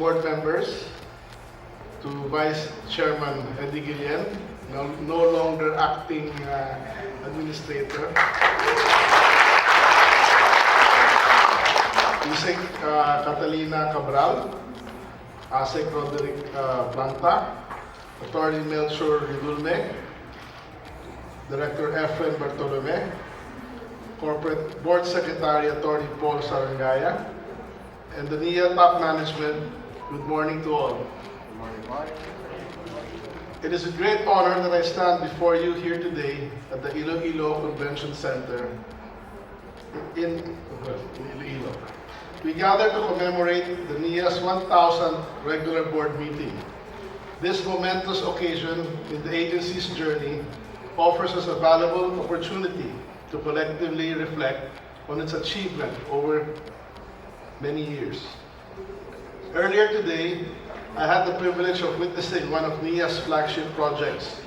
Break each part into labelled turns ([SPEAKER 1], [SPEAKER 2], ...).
[SPEAKER 1] board members, to Vice Chairman Eddie Guillen, no longer acting administrator. Isek Catalina Cabral, Asek Roderick Planta, Attorney Melchor Ridulme, Director Efren Bartolome, Corporate Board Secretary Attorney Paul Sarangaya, and the NIA top management. Good morning to all.
[SPEAKER 2] Good morning.
[SPEAKER 1] It is a great honor that I stand before you here today at the Iloilo Convention Center in Iloilo. We gather to commemorate the NIA's 1,000th regular board meeting. This momentous occasion in the agency's journey offers us a valuable opportunity to collectively reflect on its achievement over many years. Earlier today, I had the privilege of witnessing one of NIA's flagship projects,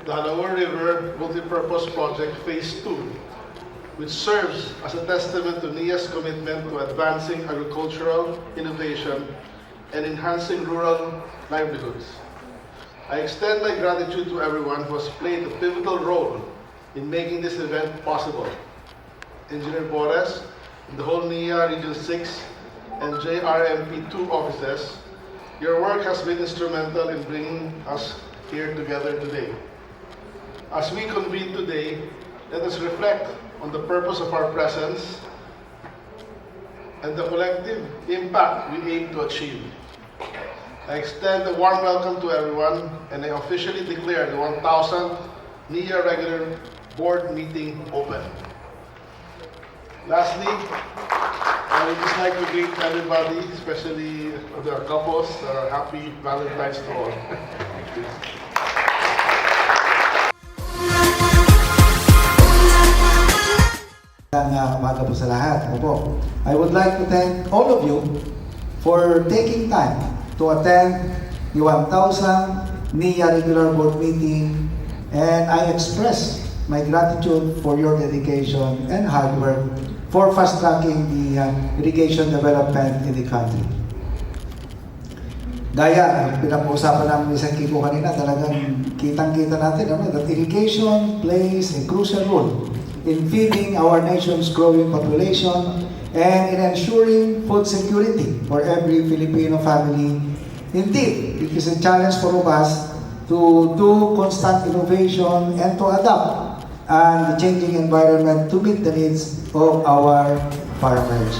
[SPEAKER 1] the Halaur River Multipurpose Project Phase 2, which serves as a testament to NIA's commitment to advancing agricultural innovation and enhancing rural livelihoods. I extend my gratitude to everyone who has played a pivotal role in making this event possible. Engineer Bores, the whole NIA Region 6 and JRMP2 offices, your work has been instrumental in bringing us here together today. As we convene today, let us reflect on the purpose of our presence and the collective impact we aim to achieve. I extend a warm welcome to everyone, and I officially declare the 1,000th NIA regular board meeting open. Lastly, I would just like to greet everybody, especially the couples, happy Valentine's to all.
[SPEAKER 3] Umaga po sa lahat. Opo. I would like to thank all of you for taking time to attend the 1,000 NIA regular board meeting, and I express my gratitude for your dedication and hard work for fast-tracking the irrigation development in the country. Gaya, pinag-uusapan namin ni San Kiko kanina, talagang kitang-kita natin that irrigation plays a crucial role in feeding our nation's growing population and in ensuring food security for every Filipino family. Indeed, it is a challenge for us to do constant innovation and to adapt and the changing environment to meet the needs of our farmers.